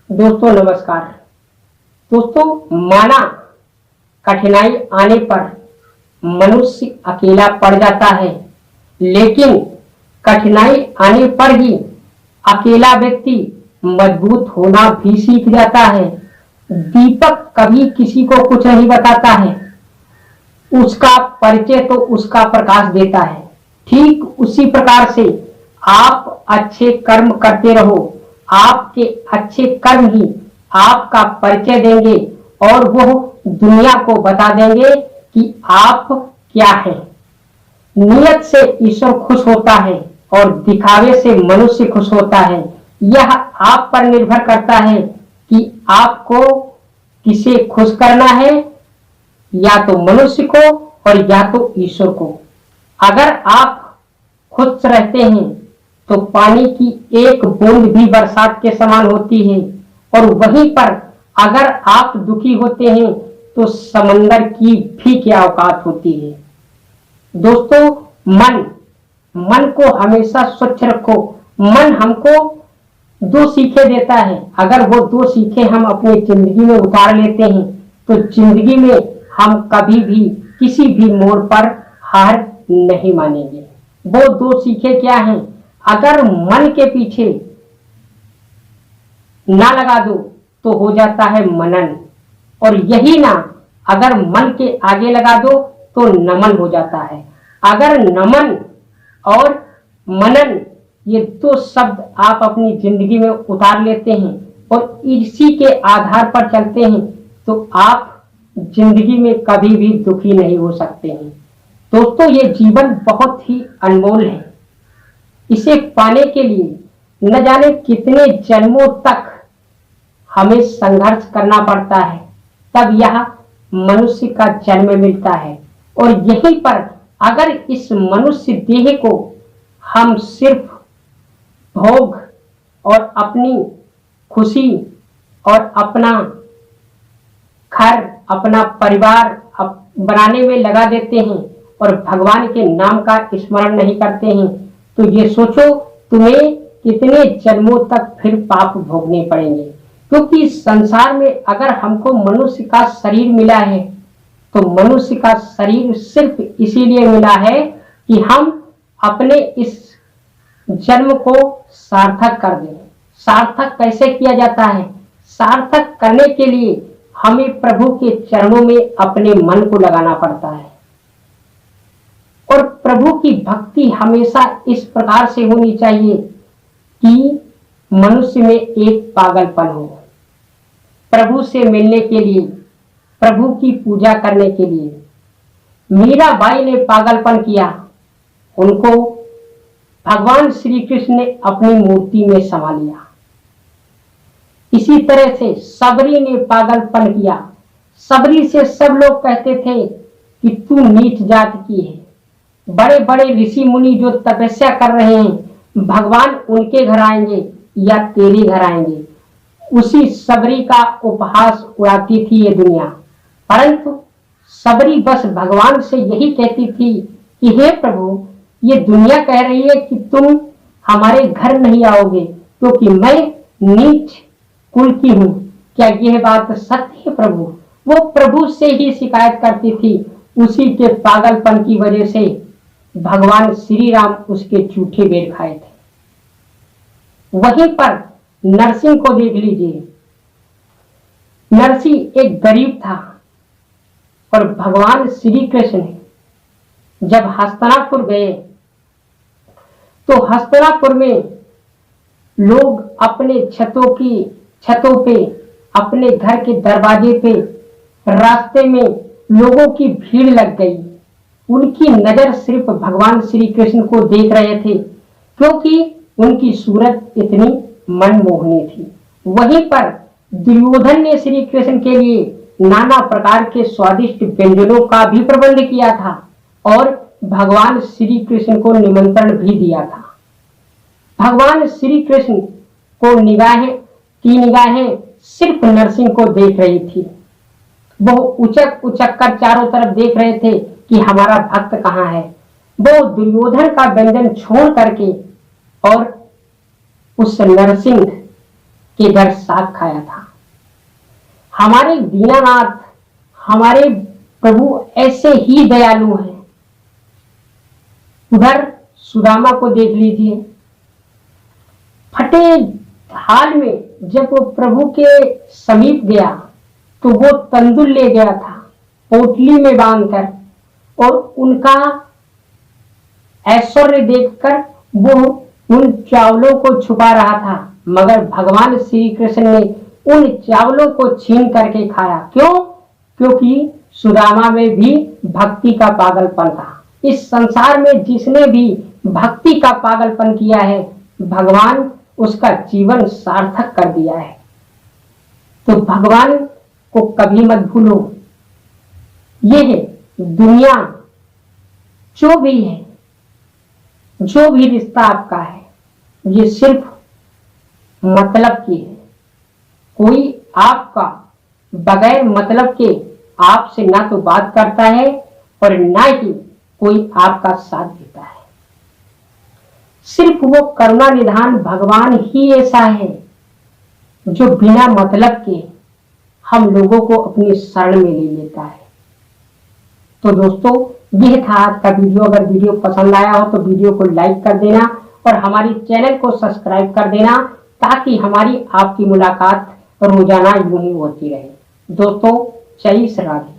दोस्तों नमस्कार। दोस्तों, माना कठिनाई आने पर मनुष्य अकेला पड़ जाता है, लेकिन कठिनाई आने पर ही अकेला व्यक्ति मजबूत होना भी सीख जाता है। दीपक कभी किसी को कुछ नहीं बताता है, उसका परिचय तो उसका प्रकाश देता है। ठीक उसी प्रकार से आप अच्छे कर्म करते रहो, आपके अच्छे कर्म ही आपका परिचय देंगे और वो दुनिया को बता देंगे कि आप क्या है। नियत से ईश्वर खुश होता है और दिखावे से मनुष्य खुश होता है। यह आप पर निर्भर करता है कि आपको किसे खुश करना है, या तो मनुष्य को और या तो ईश्वर को। अगर आप खुश रहते हैं तो पानी की एक बूंद भी बरसात के समान होती है, और वहीं पर अगर आप दुखी होते हैं तो समंदर की भी क्या औकात होती है। दोस्तों, मन को हमेशा स्वच्छ रखो। मन हमको दो सीखे देता है। अगर वो दो सीखे हम अपनी जिंदगी में उतार लेते हैं तो जिंदगी में हम कभी भी किसी भी मोड़ पर हार नहीं मानेंगे। वो दो सीखे क्या हैं? अगर मन के पीछे ना लगा दो तो हो जाता है मनन, और यही ना अगर मन के आगे लगा दो तो नमन हो जाता है। अगर नमन और मनन ये दो शब्द आप अपनी जिंदगी में उतार लेते हैं और इसी के आधार पर चलते हैं तो आप जिंदगी में कभी भी दुखी नहीं हो सकते हैं। दोस्तों, ये जीवन बहुत ही अनमोल है। इसे पाने के लिए न जाने कितने जन्मों तक हमें संघर्ष करना पड़ता है, तब यह मनुष्य का जन्म मिलता है। और यहीं पर अगर इस मनुष्य देह को हम सिर्फ भोग और अपनी खुशी और अपना घर, अपना परिवार बनाने में लगा देते हैं और भगवान के नाम का स्मरण नहीं करते हैं, तो ये सोचो तुम्हें कितने जन्मों तक फिर पाप भोगने पड़ेंगे। क्योंकि संसार में अगर हमको मनुष्य का शरीर मिला है तो मनुष्य का शरीर सिर्फ इसीलिए मिला है कि हम अपने इस जन्म को सार्थक कर दें। सार्थक कैसे किया जाता है? सार्थक करने के लिए हमें प्रभु के चरणों में अपने मन को लगाना पड़ता है। और प्रभु की भक्ति हमेशा इस प्रकार से होनी चाहिए कि मनुष्य में एक पागलपन हो। प्रभु से मिलने के लिए, प्रभु की पूजा करने के लिए मीराबाई ने पागलपन किया, उनको भगवान श्री कृष्ण ने अपनी मूर्ति में समा लिया। इसी तरह से सबरी ने पागलपन किया। सबरी से सब लोग कहते थे कि तू नीच जात की है। बड़े बड़े ऋषि मुनि जो तपस्या कर रहे हैं, भगवान उनके घर आएंगे या तेरे घर आएंगे, उसी सबरी का उपहास उड़ाती थी ये दुनिया। परंतु सबरी बस भगवान से यही कहती थी कि हे प्रभु, ये दुनिया कह रही है कि तुम हमारे घर नहीं आओगे क्योंकि मैं नीच कुल की हूँ। क्या यह बात सत्य है प्रभु? वो प्रभु से ही शिकायत करती थी। उसी के पागलपन की वजह से भगवान श्री राम उसके झूठे बेर खाए थे। वहीं पर नरसिंह को देख लीजिए। नरसिंह एक गरीब था और भगवान श्री कृष्ण जब हस्तिनापुर गए तो हस्तिनापुर में लोग अपने छतों पे, अपने घर के दरवाजे पे, रास्ते में लोगों की भीड़ लग गई। उनकी नजर सिर्फ भगवान श्री कृष्ण को देख रहे थे क्योंकि उनकी सूरत इतनी मनमोहनी थी। वहीं पर दुर्योधन ने श्री कृष्ण के लिए नाना प्रकार के स्वादिष्ट व्यंजनों का भी प्रबंध किया था और भगवान श्री कृष्ण को निमंत्रण भी दिया था। भगवान श्री कृष्ण को निगाहें सिर्फ नरसिंह को देख रही थी। वो उचक कर चारों तरफ देख रहे थे कि हमारा भक्त कहाँ है। वो दुर्योधन का व्यंजन छोड़ करके और उस नरसिंह के घर साग खाया था। हमारे दीनानाथ, हमारे प्रभु ऐसे ही दयालु हैं। उधर सुदामा को देख लीजिए, फटे हाल में जब वो प्रभु के समीप गया तो वो तंदूर ले गया था पोटली में बांधकर, और उनका ऐश्वर्य देखकर वो उन चावलों को छुपा रहा था, मगर भगवान श्री कृष्ण ने उन चावलों को छीन करके खाया। क्यों? क्योंकि सुदामा में भी भक्ति का पागलपन था। इस संसार में जिसने भी भक्ति का पागलपन किया है, भगवान उसका जीवन सार्थक कर दिया है। तो भगवान को कभी मत भूलो। ये है दुनिया, जो भी है, जो भी रिश्ता आपका है, ये सिर्फ मतलब की है। कोई आपका बगैर मतलब के आपसे ना तो बात करता है और ना ही कोई आपका साथ देता है। सिर्फ वो करुणा निधान भगवान ही ऐसा है जो बिना मतलब के हम लोगों को अपनी शरण में ले लेता है। तो दोस्तों, यह था आज का वीडियो। अगर वीडियो पसंद आया हो तो वीडियो को लाइक कर देना और हमारी चैनल को सब्सक्राइब कर देना, ताकि हमारी आपकी मुलाकात रोजाना यूं ही होती रहे। दोस्तों, जय श्री राधे।